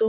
2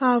½